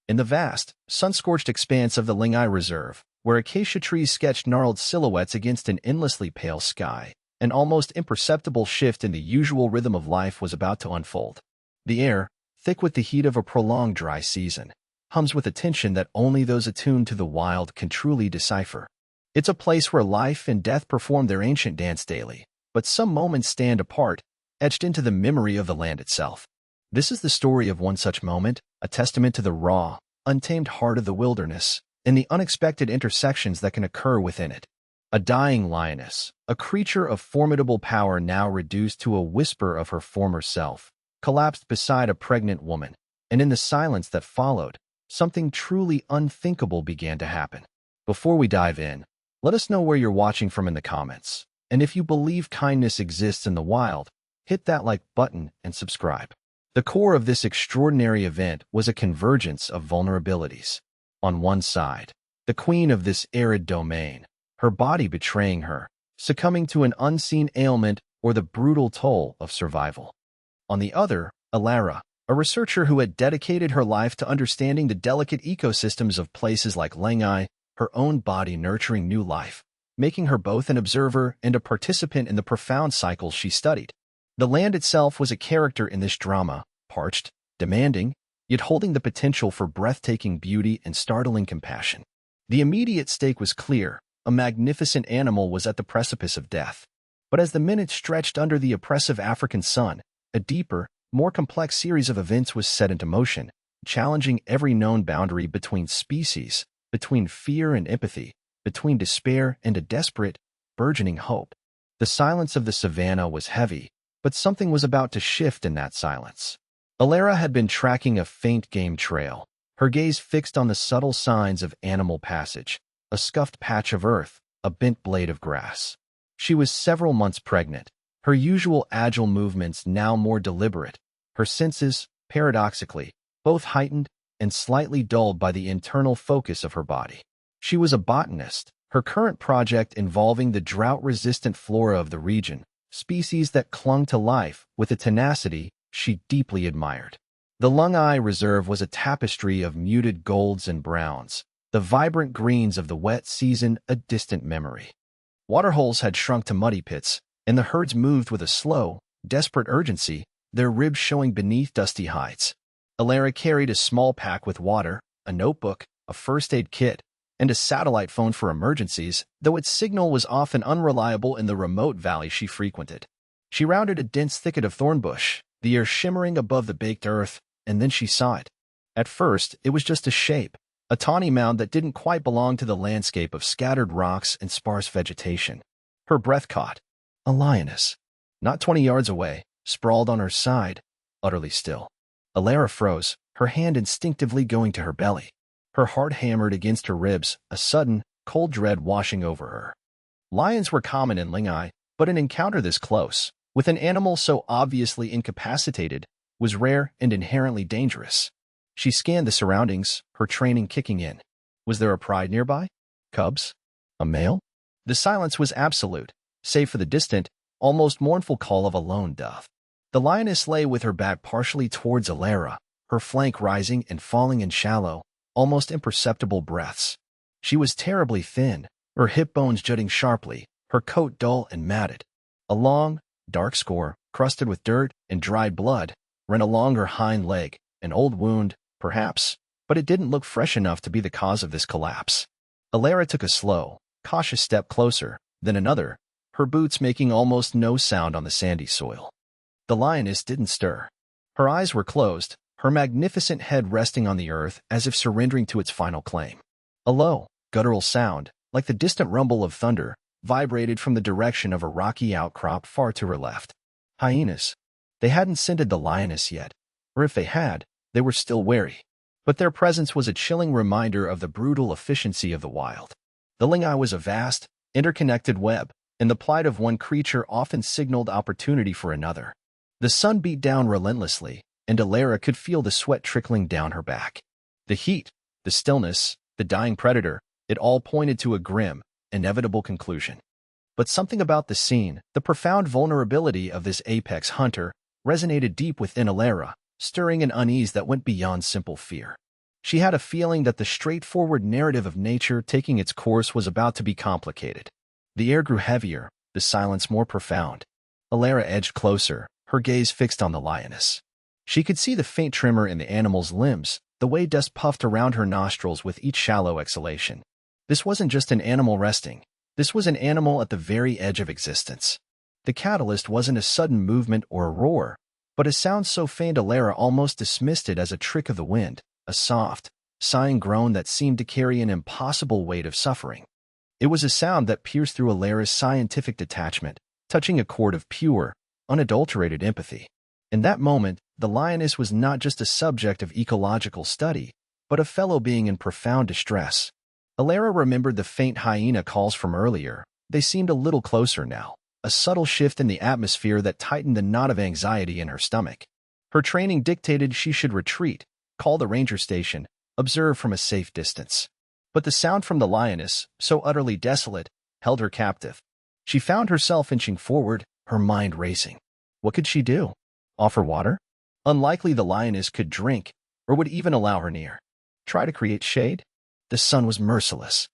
In the vast, sun-scorched expanse of the Ling'ai Reserve, where acacia trees sketched gnarled silhouettes against an endlessly pale sky, an almost imperceptible shift in the usual rhythm of life was about to unfold. The air, thick with the heat of a prolonged dry season, hums with a tension that only those attuned to the wild can truly decipher. It's a place where life and death perform their ancient dance daily, but some moments stand apart, etched into the memory of the land itself. This is the story of one such moment, a testament to the raw, untamed heart of the wilderness, and the unexpected intersections that can occur within it. A dying lioness, a creature of formidable power now reduced to a whisper of her former self, collapsed beside a pregnant woman, and in the silence that followed, something truly unthinkable began to happen. Before we dive in, let us know where you're watching from in the comments, and if you believe kindness exists in the wild, hit that like button and subscribe. The core of this extraordinary event was a convergence of vulnerabilities. On one side, the queen of this arid domain, her body betraying her, succumbing to an unseen ailment or the brutal toll of survival. On the other, Alara, a researcher who had dedicated her life to understanding the delicate ecosystems of places like Ling'ai, her own body nurturing new life, making her both an observer and a participant in the profound cycles she studied. The land itself was a character in this drama, parched, demanding, yet holding the potential for breathtaking beauty and startling compassion. The immediate stake was clear: a magnificent animal was at the precipice of death. But as the minutes stretched under the oppressive African sun, a deeper, more complex series of events was set into motion, challenging every known boundary between species, between fear and empathy, between despair and a desperate, burgeoning hope. The silence of the savannah was heavy, but something was about to shift in that silence. Alara had been tracking a faint game trail, her gaze fixed on the subtle signs of animal passage, a scuffed patch of earth, a bent blade of grass. She was several months pregnant, her usual agile movements now more deliberate, her senses, paradoxically, both heightened and slightly dulled by the internal focus of her body. She was a botanist, her current project involving the drought-resistant flora of the region, species that clung to life with a tenacity she deeply admired. The Ling'ai Reserve was a tapestry of muted golds and browns, the vibrant greens of the wet season a distant memory. Waterholes had shrunk to muddy pits, and the herds moved with a slow, desperate urgency, their ribs showing beneath dusty hides. Alara carried a small pack with water, a notebook, a first-aid kit, and a satellite phone for emergencies, though its signal was often unreliable in the remote valley she frequented. She rounded a dense thicket of thornbush, the air shimmering above the baked earth, and then she saw it. At first, it was just a shape, a tawny mound that didn't quite belong to the landscape of scattered rocks and sparse vegetation. Her breath caught. A lioness. Not 20 yards away, sprawled on her side, utterly still. Alara froze, her hand instinctively going to her belly. Her heart hammered against her ribs, a sudden, cold dread washing over her. Lions were common in Ling'ai, but an encounter this close, with an animal so obviously incapacitated, was rare and inherently dangerous. She scanned the surroundings, her training kicking in. Was there a pride nearby? Cubs? A male? The silence was absolute, save for the distant, almost mournful call of a lone dove. The lioness lay with her back partially towards Alara, her flank rising and falling in shallow, almost imperceptible breaths. She was terribly thin, her hip bones jutting sharply, her coat dull and matted. A long, dark score, crusted with dirt and dried blood, ran along her hind leg, an old wound, perhaps, but it didn't look fresh enough to be the cause of this collapse. Alara took a slow, cautious step closer, then another, her boots making almost no sound on the sandy soil. The lioness didn't stir. Her eyes were closed, her magnificent head resting on the earth as if surrendering to its final claim. A low, guttural sound, like the distant rumble of thunder, vibrated from the direction of a rocky outcrop far to her left. Hyenas. They hadn't scented the lioness yet, or if they had, they were still wary. But their presence was a chilling reminder of the brutal efficiency of the wild. The Ling'ai was a vast, interconnected web, and the plight of one creature often signaled opportunity for another. The sun beat down relentlessly, and Alara could feel the sweat trickling down her back. The heat, the stillness, the dying predator, it all pointed to a grim, inevitable conclusion. But something about the scene, the profound vulnerability of this apex hunter, resonated deep within Alara, stirring an unease that went beyond simple fear. She had a feeling that the straightforward narrative of nature taking its course was about to be complicated. The air grew heavier, the silence more profound. Alara edged closer, her gaze fixed on the lioness. She could see the faint tremor in the animal's limbs, the way dust puffed around her nostrils with each shallow exhalation. This wasn't just an animal resting. This was an animal at the very edge of existence. The catalyst wasn't a sudden movement or a roar, but a sound so faint Alara almost dismissed it as a trick of the wind, a soft, sighing groan that seemed to carry an impossible weight of suffering. It was a sound that pierced through Alara's scientific detachment, touching a chord of pure, unadulterated empathy. In that moment, the lioness was not just a subject of ecological study, but a fellow being in profound distress. Alara remembered the faint hyena calls from earlier. They seemed a little closer now, a subtle shift in the atmosphere that tightened the knot of anxiety in her stomach. Her training dictated she should retreat, call the ranger station, observe from a safe distance. But the sound from the lioness, so utterly desolate, held her captive. She found herself inching forward, her mind racing. What could she do? Offer water? Unlikely the lioness could drink, or would even allow her near. Try to create shade? The sun was merciless.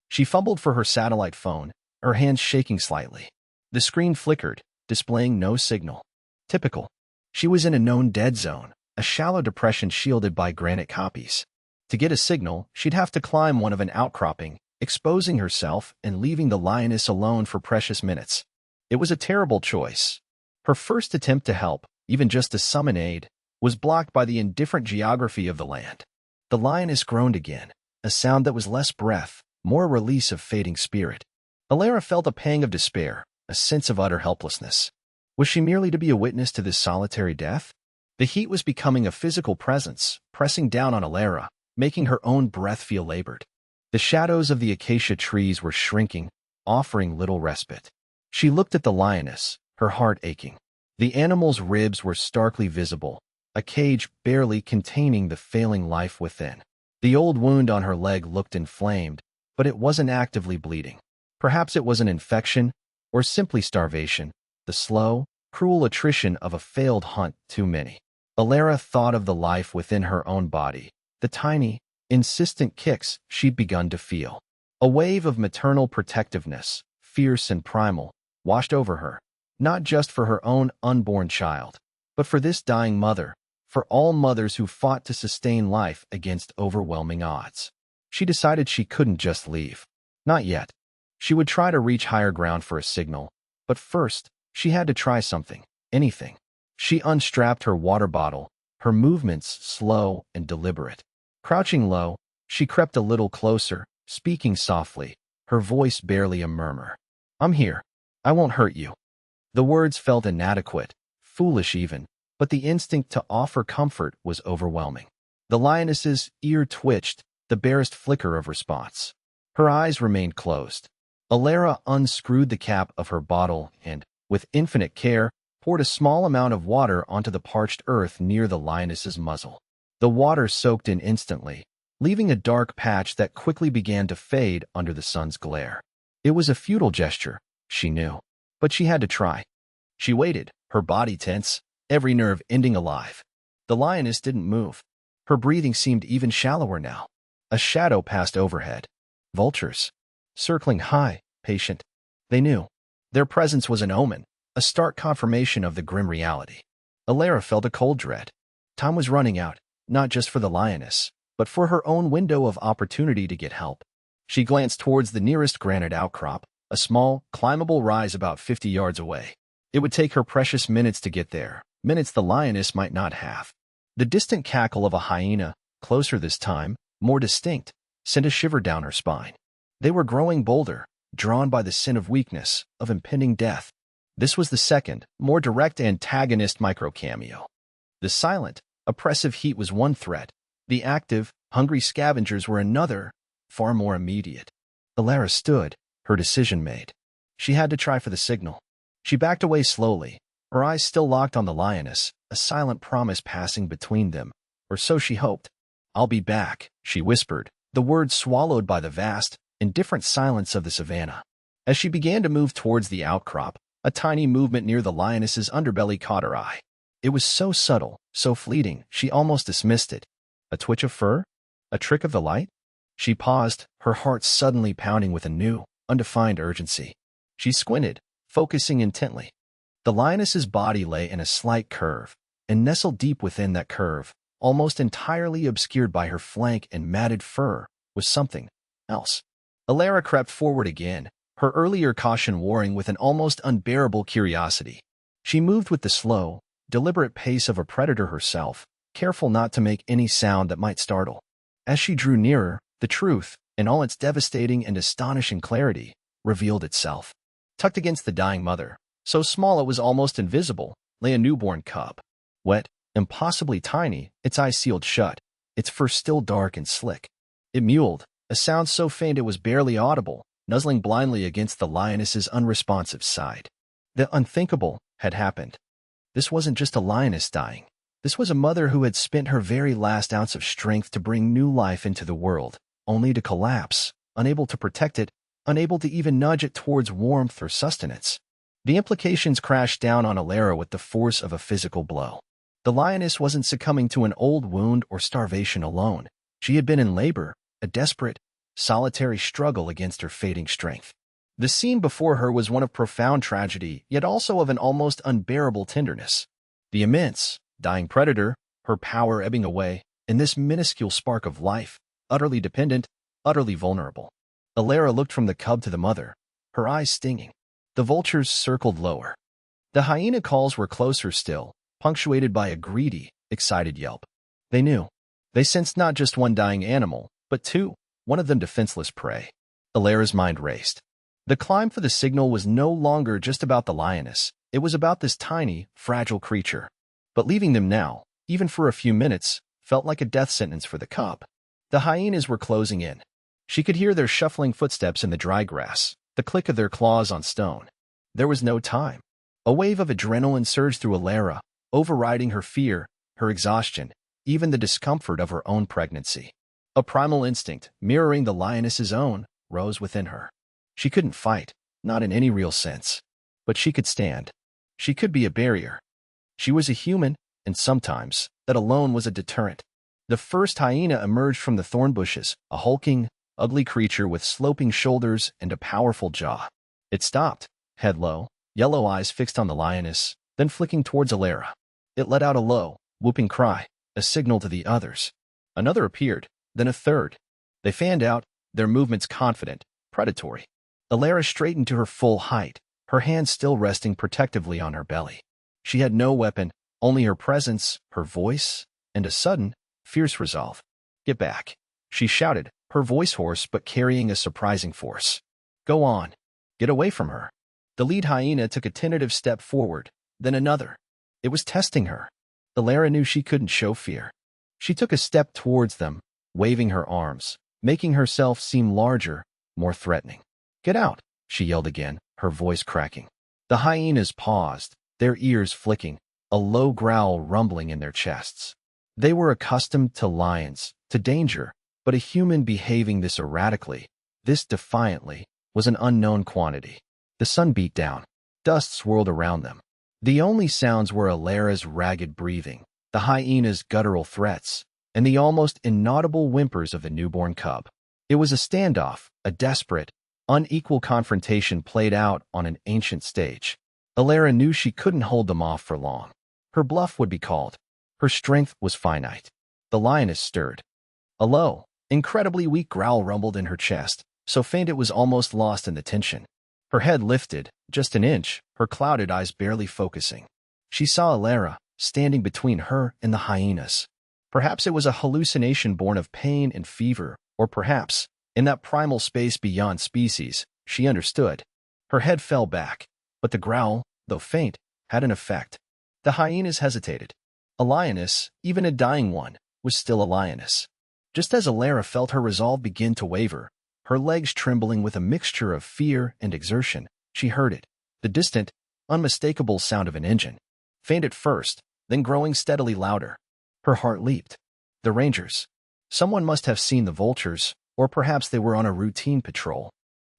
She fumbled for her satellite phone, her hands shaking slightly. The screen flickered, displaying no signal. Typical. She was in a known dead zone, a shallow depression shielded by granite copies. To get a signal, she'd have to climb one of an outcropping, exposing herself and leaving the lioness alone for precious minutes. It was a terrible choice. Her first attempt to help, even just to summon aid, was blocked by the indifferent geography of the land. The lioness groaned again, a sound that was less breath, more a release of fading spirit. Alara felt a pang of despair, a sense of utter helplessness. Was she merely to be a witness to this solitary death? The heat was becoming a physical presence, pressing down on Alara, making her own breath feel labored. The shadows of the acacia trees were shrinking, offering little respite. She looked at the lioness, her heart aching. The animal's ribs were starkly visible, a cage barely containing the failing life within. The old wound on her leg looked inflamed, but it wasn't actively bleeding. Perhaps it was an infection, or simply starvation, the slow, cruel attrition of a failed hunt too many. Alara thought of the life within her own body, the tiny, insistent kicks she'd begun to feel. A wave of maternal protectiveness, fierce and primal, washed over her, not just for her own unborn child, but for this dying mother, for all mothers who fought to sustain life against overwhelming odds. She decided she couldn't just leave. Not yet. She would try to reach higher ground for a signal, but first, she had to try something, anything. She unstrapped her water bottle, her movements slow and deliberate. Crouching low, she crept a little closer, speaking softly, her voice barely a murmur. "I'm here. I won't hurt you." The words felt inadequate, foolish even, but the instinct to offer comfort was overwhelming. The lioness's ear twitched, the barest flicker of response. Her eyes remained closed. Alara unscrewed the cap of her bottle and, with infinite care, poured a small amount of water onto the parched earth near the lioness's muzzle. The water soaked in instantly, leaving a dark patch that quickly began to fade under the sun's glare. It was a futile gesture, she knew, but she had to try. She waited, her body tense, every nerve ending alive. The lioness didn't move. Her breathing seemed even shallower now. A shadow passed overhead. Vultures. Circling high, patient. They knew. Their presence was an omen, a stark confirmation of the grim reality. Alara felt a cold dread. Time was running out, not just for the lioness, but for her own window of opportunity to get help. She glanced towards the nearest granite outcrop, a small, climbable rise about 50 yards away. It would take her precious minutes to get there, minutes the lioness might not have. The distant cackle of a hyena, closer this time, more distinct, sent a shiver down her spine. They were growing bolder, drawn by the sin of weakness, of impending death. This was the second, more direct antagonist micro-cameo. The silent, oppressive heat was one threat. The active, hungry scavengers were another, far more immediate. Alara stood, her decision made. She had to try for the signal. She backed away slowly, her eyes still locked on the lioness, a silent promise passing between them, or so she hoped. "I'll be back," she whispered, the words swallowed by the vast, indifferent silence of the savannah. As she began to move towards the outcrop, a tiny movement near the lioness's underbelly caught her eye. It was so subtle, so fleeting, she almost dismissed it. A twitch of fur? A trick of the light? She paused, her heart suddenly pounding with a new, undefined urgency. She squinted, focusing intently. The lioness's body lay in a slight curve, and nestled deep within that curve, almost entirely obscured by her flank and matted fur, was something else. Alara crept forward again, her earlier caution warring with an almost unbearable curiosity. She moved with the slow, deliberate pace of a predator herself, careful not to make any sound that might startle. As she drew nearer, the truth, in all its devastating and astonishing clarity, revealed itself. Tucked against the dying mother, so small it was almost invisible, lay a newborn cub. Wet, impossibly tiny, its eyes sealed shut, its fur still dark and slick. It mewled, a sound so faint it was barely audible, nuzzling blindly against the lioness's unresponsive side. The unthinkable had happened. This wasn't just a lioness dying. This was a mother who had spent her very last ounce of strength to bring new life into the world, only to collapse, unable to protect it, unable to even nudge it towards warmth or sustenance. The implications crashed down on Alara with the force of a physical blow. The lioness wasn't succumbing to an old wound or starvation alone. She had been in labor, a desperate, solitary struggle against her fading strength. The scene before her was one of profound tragedy, yet also of an almost unbearable tenderness. The immense, dying predator, her power ebbing away, and this minuscule spark of life, utterly dependent, utterly vulnerable. Alara looked from the cub to the mother, her eyes stinging. The vultures circled lower. The hyena calls were closer still, punctuated by a greedy, excited yelp. They knew. They sensed not just one dying animal, but two, one of them defenseless prey. Alara's mind raced. The climb for the signal was no longer just about the lioness. It was about this tiny, fragile creature. But leaving them now, even for a few minutes, felt like a death sentence for the cub. The hyenas were closing in. She could hear their shuffling footsteps in the dry grass, the click of their claws on stone. There was no time. A wave of adrenaline surged through Alara, overriding her fear, her exhaustion, even the discomfort of her own pregnancy. A primal instinct, mirroring the lioness's own, rose within her. She couldn't fight, not in any real sense. But she could stand. She could be a barrier. She was a human, and sometimes, that alone was a deterrent. The first hyena emerged from the thorn bushes, a hulking, ugly creature with sloping shoulders and a powerful jaw. It stopped, head low, yellow eyes fixed on the lioness, then flicking towards Alara. It let out a low, whooping cry, a signal to the others. Another appeared, then a third. They fanned out, their movements confident, predatory. Alara straightened to her full height, her hands still resting protectively on her belly. She had no weapon, only her presence, her voice, and a sudden, fierce resolve. "Get back," she shouted, her voice hoarse but carrying a surprising force. "Go on. Get away from her." The lead hyena took a tentative step forward, then another. It was testing her. Alara knew she couldn't show fear. She took a step towards them, waving her arms, making herself seem larger, more threatening. "Get out," she yelled again, her voice cracking. The hyenas paused, their ears flicking, a low growl rumbling in their chests. They were accustomed to lions, to danger, but a human behaving this erratically, this defiantly, was an unknown quantity. The sun beat down. Dust swirled around them. The only sounds were Alara's ragged breathing, the hyena's guttural threats, and the almost inaudible whimpers of the newborn cub. It was a standoff, a desperate, unequal confrontation played out on an ancient stage. Alara knew she couldn't hold them off for long. Her bluff would be called. Her strength was finite. The lioness stirred. A low, incredibly weak growl rumbled in her chest, so faint it was almost lost in the tension. Her head lifted, just an inch, her clouded eyes barely focusing. She saw Alara, standing between her and the hyenas. Perhaps it was a hallucination born of pain and fever, or perhaps, in that primal space beyond species, she understood. Her head fell back, but the growl, though faint, had an effect. The hyenas hesitated. A lioness, even a dying one, was still a lioness. Just as Alara felt her resolve begin to waver, her legs trembling with a mixture of fear and exertion, she heard it, the distant, unmistakable sound of an engine. Faint at first, then growing steadily louder. Her heart leaped. The rangers. Someone must have seen the vultures, or perhaps they were on a routine patrol.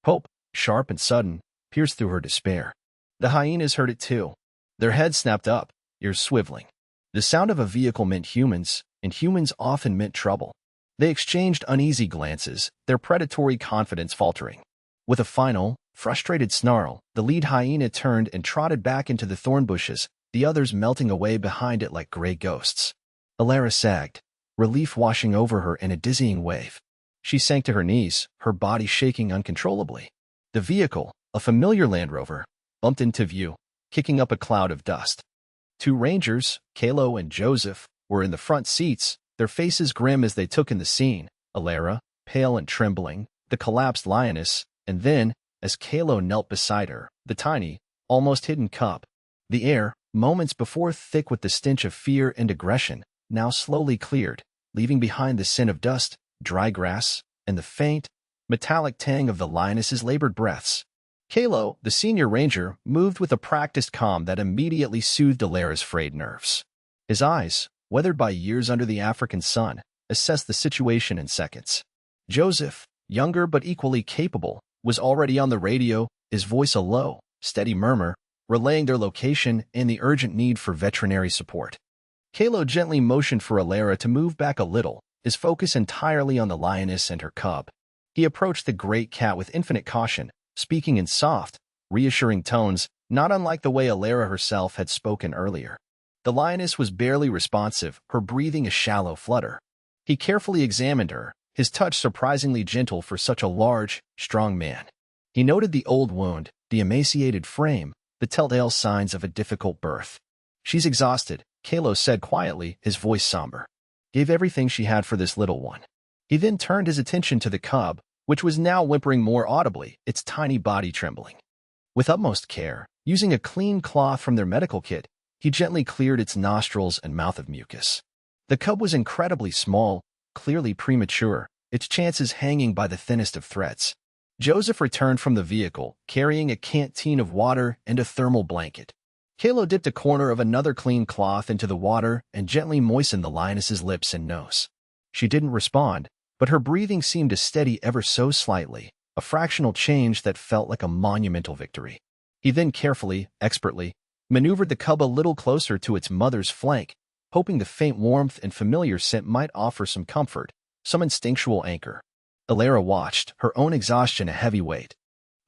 Hope, sharp and sudden, pierced through her despair. The hyenas heard it too. Their heads snapped up, ears swiveling. The sound of a vehicle meant humans, and humans often meant trouble. They exchanged uneasy glances, their predatory confidence faltering. With a final, frustrated snarl, the lead hyena turned and trotted back into the thorn bushes, the others melting away behind it like gray ghosts. Alara sagged, relief washing over her in a dizzying wave. She sank to her knees, her body shaking uncontrollably. The vehicle, a familiar Land Rover, bumped into view, kicking up a cloud of dust. Two rangers, Kalo and Joseph, were in the front seats, their faces grim as they took in the scene, Alara, pale and trembling, the collapsed Lioness, and then, as Kalo knelt beside her, the tiny, almost hidden cub. The air, moments before thick with the stench of fear and aggression, now slowly cleared, leaving behind the scent of dust, dry grass, and the faint, metallic tang of the Lioness's labored breaths. Kalo, the senior ranger, moved with a practiced calm that immediately soothed Alara's frayed nerves. His eyes, weathered by years under the African sun, assessed the situation in seconds. Joseph, younger but equally capable, was already on the radio, his voice a low, steady murmur, relaying their location and the urgent need for veterinary support. Kalo gently motioned for Alara to move back a little, his focus entirely on the Lioness and her cub. He approached the great cat with infinite caution, speaking in soft, reassuring tones, not unlike the way Alara herself had spoken earlier. The Lioness was barely responsive, her breathing a shallow flutter. He carefully examined her, his touch surprisingly gentle for such a large, strong man. He noted the old wound, the emaciated frame, the telltale signs of a difficult birth. "She's exhausted," Kalo said quietly, his voice somber. "Gave everything she had for this little one." He then turned his attention to the cub, which was now whimpering more audibly, its tiny body trembling. With utmost care, using a clean cloth from their medical kit, he gently cleared its nostrils and mouth of mucus. The cub was incredibly small, clearly premature, its chances hanging by the thinnest of threads. Joseph returned from the vehicle, carrying a canteen of water and a thermal blanket. Kalo dipped a corner of another clean cloth into the water and gently moistened the Lioness's lips and nose. She didn't respond, but her breathing seemed to steady ever so slightly, a fractional change that felt like a monumental victory. He then carefully, expertly, maneuvered the cub a little closer to its mother's flank, hoping the faint warmth and familiar scent might offer some comfort, some instinctual anchor. Alara watched, her own exhaustion a heavy weight.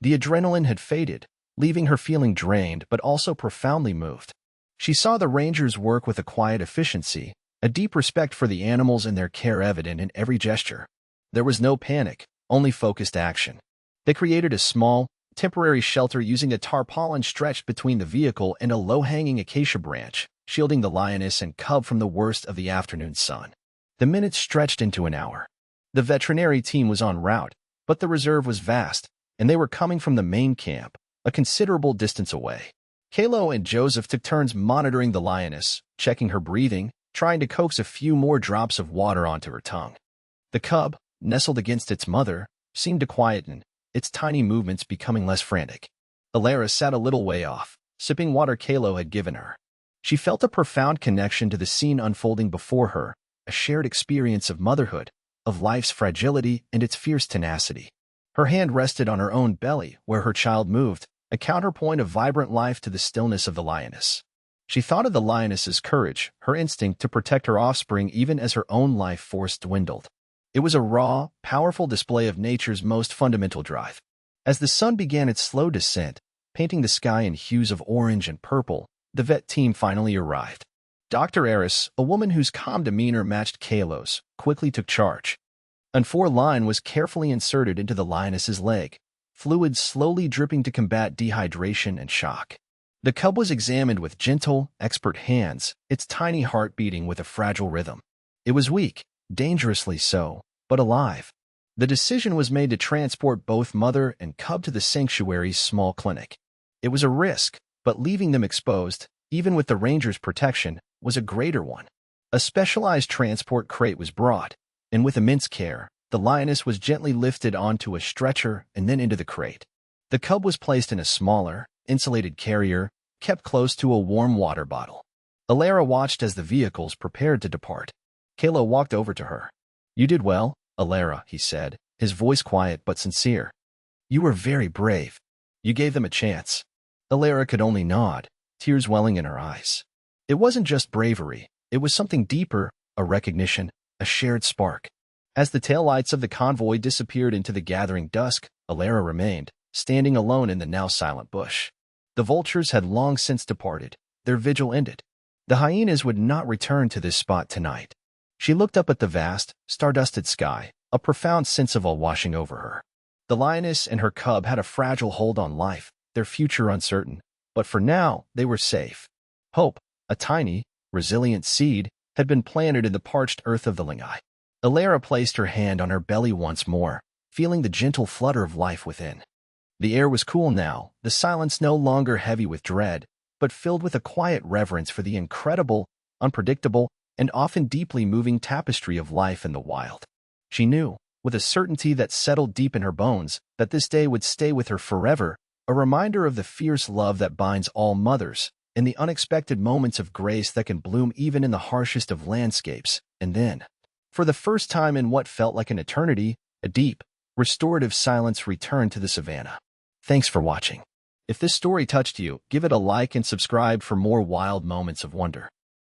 The adrenaline had faded, leaving her feeling drained but also profoundly moved. She saw the rangers work with a quiet efficiency, a deep respect for the animals and their care evident in every gesture. There was no panic, only focused action. They created a small, temporary shelter using a tarpaulin stretched between the vehicle and a low-hanging acacia branch, shielding the Lioness and cub from the worst of the afternoon sun. The minutes stretched into an hour. The veterinary team was en route, but the reserve was vast, and they were coming from the main camp, a considerable distance away. Kalo and Joseph took turns monitoring the Lioness, checking her breathing, trying to coax a few more drops of water onto her tongue. The cub, nestled against its mother, seemed to quieten, its tiny movements becoming less frantic. Alara sat a little way off, sipping water Kalo had given her. She felt a profound connection to the scene unfolding before her, a shared experience of motherhood, of life's fragility and its fierce tenacity. Her hand rested on her own belly, where her child moved, a counterpoint of vibrant life to the stillness of the Lioness. She thought of the Lioness's courage, her instinct to protect her offspring even as her own life force dwindled. It was a raw, powerful display of nature's most fundamental drive. As the sun began its slow descent, painting the sky in hues of orange and purple, the vet team finally arrived. Dr. Eris, a woman whose calm demeanor matched Kalo's, quickly took charge. An IV line was carefully inserted into the Lioness's leg, fluids slowly dripping to combat dehydration and shock. The cub was examined with gentle, expert hands, its tiny heart beating with a fragile rhythm. It was weak, dangerously so, but alive. The decision was made to transport both mother and cub to the sanctuary's small clinic. It was a risk, but leaving them exposed, even with the ranger's protection, was a greater one. A specialized transport crate was brought, and with immense care, the Lioness was gently lifted onto a stretcher and then into the crate. The cub was placed in a smaller, insulated carrier, kept close to a warm water bottle. Alara watched as the vehicles prepared to depart. Kalo walked over to her. "You did well, Alara," he said, his voice quiet but sincere. "You were very brave. You gave them a chance." Alara could only nod, tears welling in her eyes. It wasn't just bravery, it was something deeper, a recognition, a shared spark. As the taillights of the convoy disappeared into the gathering dusk, Alara remained, standing alone in the now silent bush. The vultures had long since departed, their vigil ended. The hyenas would not return to this spot tonight. She looked up at the vast, star-dusted sky, a profound sense of awe washing over her. The lioness and her cub had a fragile hold on life, their future uncertain, but for now they were safe. Hope, a tiny, resilient seed, had been planted in the parched earth of the Ling'ai. Alara placed her hand on her belly once more, feeling the gentle flutter of life within. The air was cool now, the silence no longer heavy with dread, but filled with a quiet reverence for the incredible, unpredictable, and often deeply moving tapestry of life in the wild. She knew, with a certainty that settled deep in her bones, that this day would stay with her forever, a reminder of the fierce love that binds all mothers, and the unexpected moments of grace that can bloom even in the harshest of landscapes. And then, for the first time in what felt like an eternity, a deep, restorative silence returned to the savannah. Thanks for watching. If this story touched you, give it a like and subscribe for more wild moments of wonder.